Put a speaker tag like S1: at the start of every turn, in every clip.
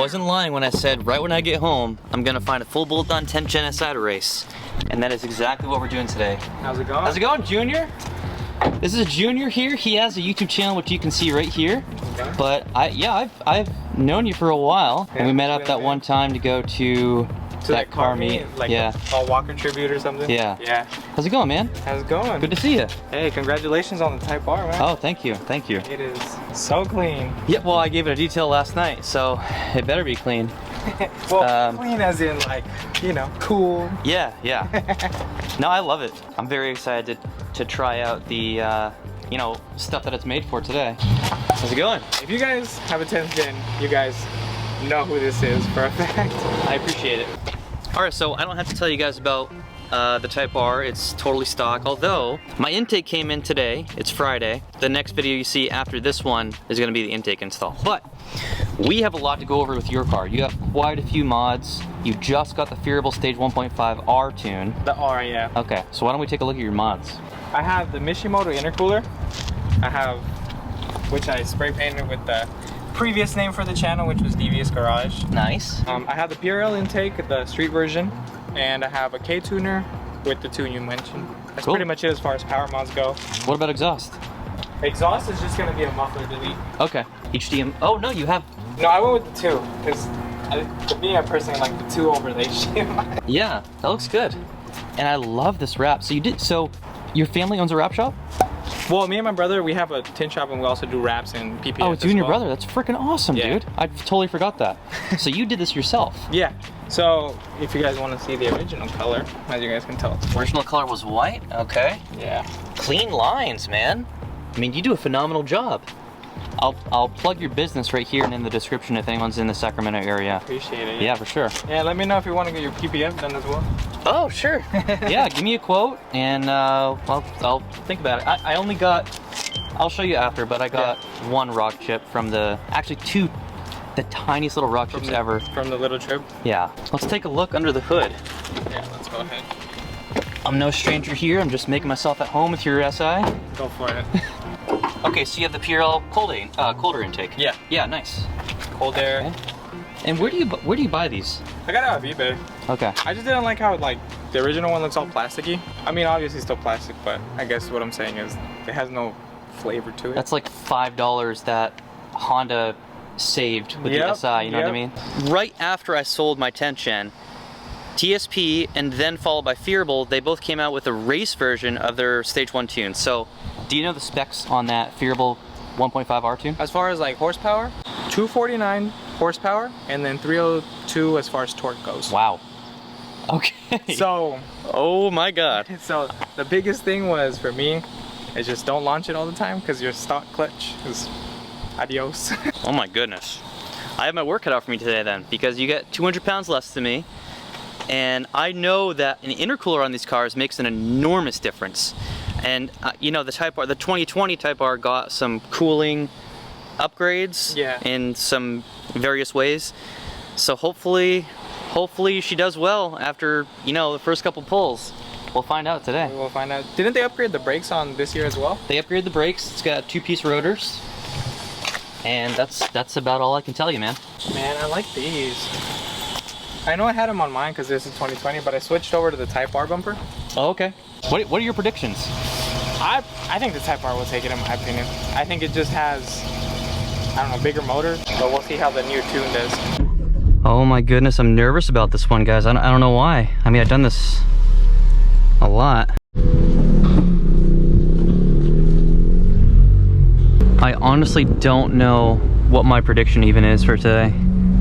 S1: wasn't lying when I said right when I get home, I'm gonna find a full bolt-on 10 Gen SI to race. And that is exactly what we're doing today.
S2: How's it going?
S1: How's it going, Junior? This is Junior here. He has a YouTube channel, which you can see right here. Okay. But I've known you for a while, and we met up that one time to go to that car meet.
S2: Like
S1: yeah.
S2: A walker tribute or something?
S1: Yeah.
S2: Yeah.
S1: How's it going, man?
S2: How's it going?
S1: Good to see you.
S2: Hey, congratulations on the Type R, man.
S1: Oh, thank you. Thank you.
S2: It is so clean.
S1: Yeah, well, I gave it a detail last night, so it better be clean.
S2: Well, clean as in like, you know, cool.
S1: Yeah, yeah. No, I love it. I'm very excited to try out the, you know, stuff that it's made for today. How's it going?
S2: If you guys have a 10th gen, you guys know who this is for a fact.
S1: I appreciate it. All right, so I don't have to tell you guys about the Type R. It's totally stock, although my intake came in today. It's Friday. The next video you see after this one is gonna be the intake install. But we have a lot to go over with your car. You have quite a few mods. You just got the Phearable Stage 1.5 R tune.
S2: The R, yeah.
S1: Okay, so why don't we take a look at your mods? I
S2: have the Mishimoto Intercooler. I have, which I spray painted with the previous name for the channel, which was Devious Garage.
S1: Nice.
S2: I have the PRL intake, the street version, and I have a Ktuner with the tune you mentioned. That's pretty much it as far as power mods go.
S1: What about exhaust?
S2: Exhaust is just gonna be a Muffler Delete.
S1: Okay. HDM. Oh no, you have.
S2: No, I went with the 2 because to me, I personally like the 2 overlay shim.
S1: Yeah, that looks good. And I love this wrap. So you did. So your family owns a wrap shop?
S2: Well, me and my brother, we have a tint shop and we also do wraps and PPF.
S1: Oh, it's you and your brother. That's freaking awesome,
S2: yeah.
S1: dude. I totally forgot that. So you did this yourself?
S2: Yeah. So if you guys want to see the original color, as you guys can tell,
S1: the original color was white. Okay.
S2: Yeah.
S1: Clean lines, man. I mean, you do a phenomenal job. I'll plug your business right here and in the description if anyone's in the Sacramento area.
S2: Appreciate it.
S1: Yeah, for sure.
S2: Yeah, let me know if you want to get your PPF done as well.
S1: Oh, sure. Yeah, give me a quote and I'll think about it. I only got, I'll show you after, but I got one rock chip from the, actually 2, the tiniest little rock chips ever.
S2: From the little trip?
S1: Yeah. Let's take a look under the hood.
S2: Yeah, let's go ahead.
S1: I'm no stranger here. I'm just making myself at home with your SI.
S2: Go for it.
S1: Okay, so you have the PRL colder intake.
S2: Yeah.
S1: Yeah, nice.
S2: Cold air.
S1: Okay. And where do you buy these?
S2: I got it off eBay.
S1: Okay.
S2: I just didn't like how like the original one looks all plasticky. I mean, obviously still plastic, but I guess what I'm saying is it has no flavor to it.
S1: That's like $5 that Honda saved with the SI, you know what I mean? Right after I sold my 10th Gen, TSP and then followed by Phearable, they both came out with a race version of their Stage 1 tune. So, do you know the specs on that Phearable 1.5 R tune?
S2: As far as like horsepower, 249 horsepower, and then 302 as far as torque goes.
S1: Wow. Okay.
S2: So,
S1: oh my God.
S2: So the biggest thing was for me is just don't launch it all the time because your stock clutch is adios.
S1: Oh my goodness. I have my work cut out for me today then, because you get 200 pounds less than me. And I know that an intercooler on these cars makes an enormous difference. And you know, the Type R, the 2020 Type R got some cooling upgrades in some various ways. So hopefully she does well after, you know, the first couple pulls. We'll find out today.
S2: We'll find out. Didn't they upgrade the brakes on this year as well?
S1: They upgraded the brakes. It's got 2-piece rotors. And that's about all I can tell you, man.
S2: Man, I like these. I know I had them on mine because this is 2020, but I switched over to the Type R bumper.
S1: Oh, okay. What are your predictions?
S2: I think the Type R will take it in my opinion. I think it just has, I don't know, bigger motor, but we'll see how the new tune does.
S1: Oh my goodness, I'm nervous about this one, guys. I don't know why. I mean, I've done this a lot. I honestly don't know what my prediction even is for today.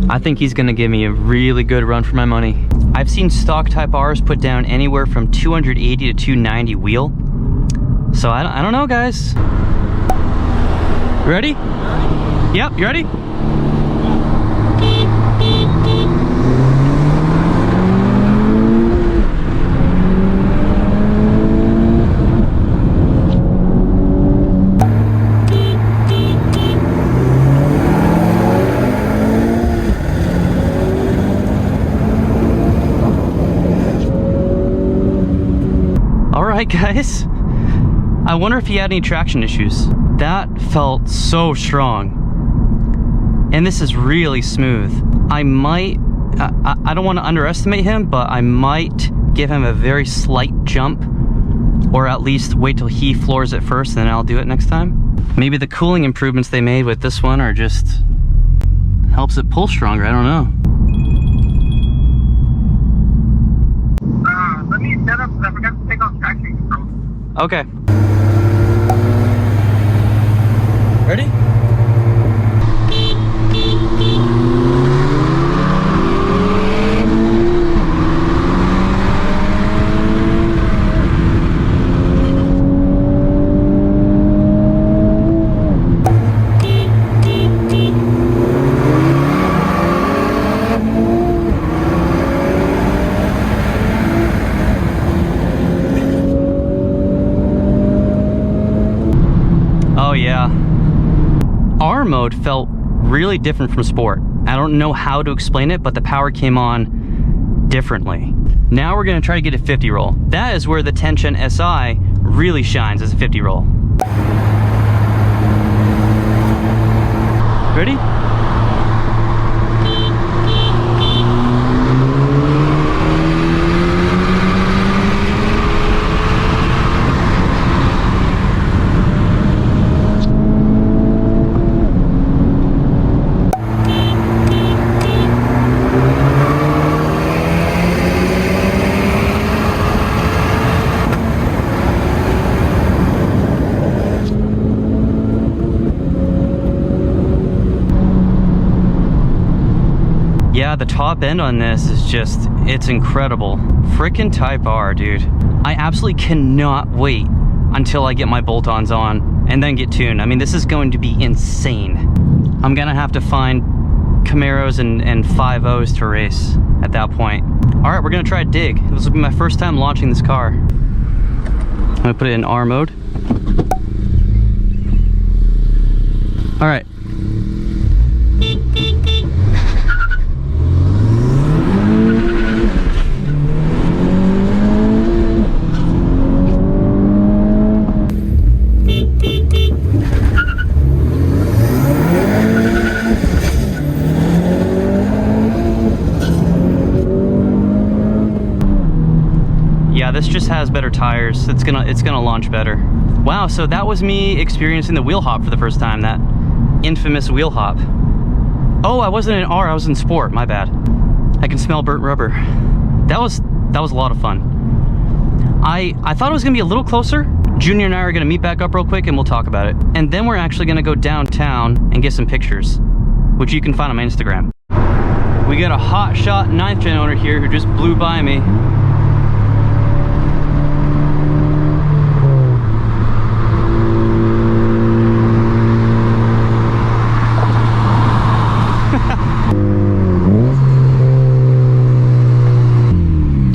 S1: I think he's gonna give me a really good run for my money. I've seen stock Type R's put down anywhere from 280 to 290 wheel. So I don't know, guys. Ready? Yep, you ready? Alright guys, I wonder if he had any traction issues. That felt so strong. And this is really smooth. I might, I don't want to underestimate him, but I might give him a very slight jump, or at least wait till he floors it first and then I'll do it next time. Maybe the cooling improvements they made with this one are just helps it pull stronger. I don't know.
S3: Let me set up because I forgot to take off traction control.
S1: Okay. Ready? Oh yeah. R mode felt really different from sport. I don't know how to explain it, but the power came on differently. Now we're gonna try to get a 50 roll. That is where the Tension SI really shines, as a 50 roll. Ready? Yeah, the top end on this is just, it's incredible. Frickin' Type R, dude. I absolutely cannot wait until I get my bolt-ons on and then get tuned. I mean, this is going to be insane. I'm gonna have to find Camaros and 5.0s to race at that point. All right, we're gonna try dig. This will be my first time launching this car. I'm gonna put it in R mode. All right. Yeah, this just has better tires. It's gonna launch better. Wow, so that was me experiencing the wheel hop for the first time, that infamous wheel hop. Oh, I wasn't in R, I was in sport, my bad. I can smell burnt rubber. That was a lot of fun. I thought it was gonna be a little closer. Junior and I are gonna meet back up real quick and we'll talk about it. And then we're actually gonna go downtown and get some pictures, which you can find on my Instagram. We got a hot shot 9th gen owner here who just blew by me.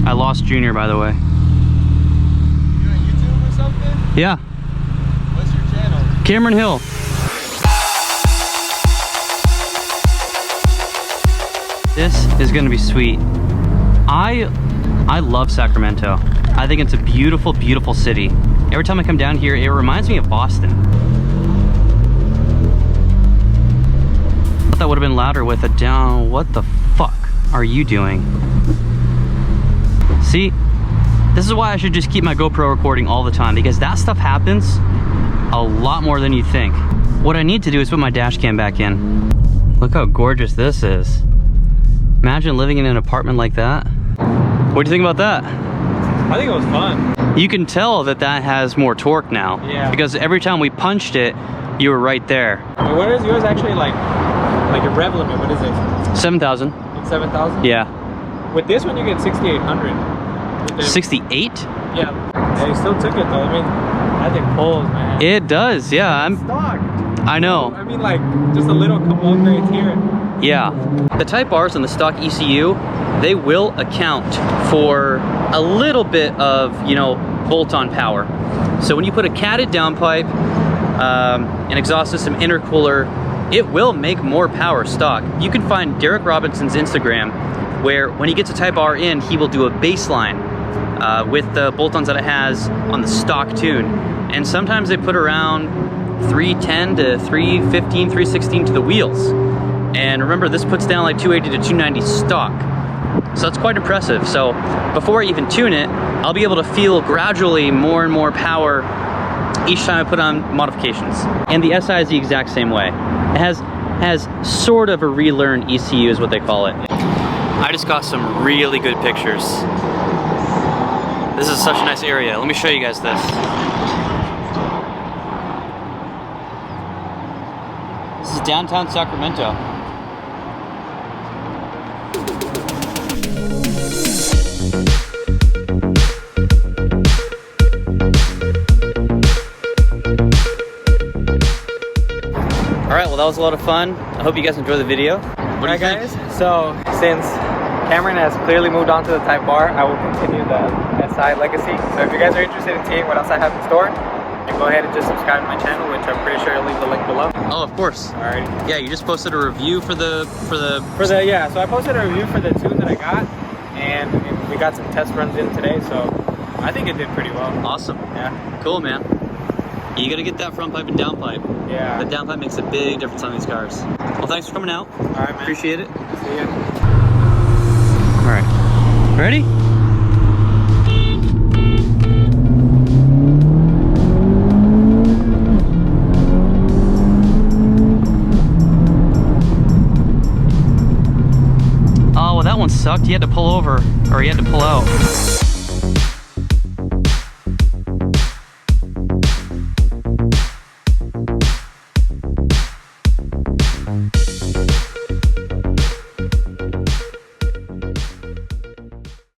S1: I lost Junior, by the way.
S4: You on YouTube or something?
S1: Yeah.
S4: What's your channel?
S1: Cameron Hill. This is gonna be sweet. I love Sacramento. I think it's a beautiful, beautiful city. Every time I come down here, it reminds me of Boston. I thought that would have been louder with a down. What the fuck are you doing? See, this is why I should just keep my GoPro recording all the time, because that stuff happens a lot more than you think. What I need to do is put my dash cam back in. Look how gorgeous this is. Imagine living in an apartment like that. What do you think about that?
S2: I think it was fun.
S1: You can tell that that has more torque now.
S2: Yeah.
S1: Because every time we punched it, you were right there.
S2: Wait, what is yours actually like a rev limit? What is it?
S1: 7,000.
S2: It's 7,000?
S1: Yeah.
S2: With this one, you get 6,800.
S1: 68?
S2: Yeah. Yeah, you still took it though. I mean, that thing pulls, man.
S1: It does, yeah.
S2: It's stock.
S1: I know.
S2: I mean, like, just a little couple upgrades here.
S1: Yeah. The Type Rs and the stock ECU, they will account for a little bit of, you know, bolt-on power. So when you put a catted downpipe, an exhaust system, intercooler, it will make more power stock. You can find Derek Robinson's Instagram, where when he gets a Type R in, he will do a baseline with the bolt-ons that it has on the stock tune. And sometimes they put around 310 to 315, 316 to the wheels. And remember, this puts down like 280 to 290 stock. So that's quite impressive. So before I even tune it, I'll be able to feel gradually more and more power each time I put on modifications. And the SI is the exact same way. It has sort of a relearned ECU is what they call it. I just got some really good pictures. This is such a nice area. Let me show you guys this. This is downtown Sacramento. Alright, well that was a lot of fun. I hope you guys enjoyed the video. What do you think?
S2: Guys, so since Cameron has clearly moved on to the Type R, I will continue the SI legacy. So if you guys are interested in seeing what else I have in store, you can go ahead and just subscribe to my channel, which I'm pretty sure I'll leave the link below.
S1: Oh, of course.
S2: Alrighty.
S1: Yeah, you just posted a review for the
S2: Yeah, so I posted a review for the tune that I got, and we got some test runs in today, so I think it did pretty well.
S1: Awesome.
S2: Yeah.
S1: Cool, man. You gotta get that front pipe and down pipe.
S2: Yeah.
S1: The down pipe makes a big difference on these cars. Well, thanks for coming out.
S2: Alright, man.
S1: Appreciate it.
S2: See ya.
S1: Alright. Ready? Oh, well that one sucked. You had to pull over, or you had to pull out.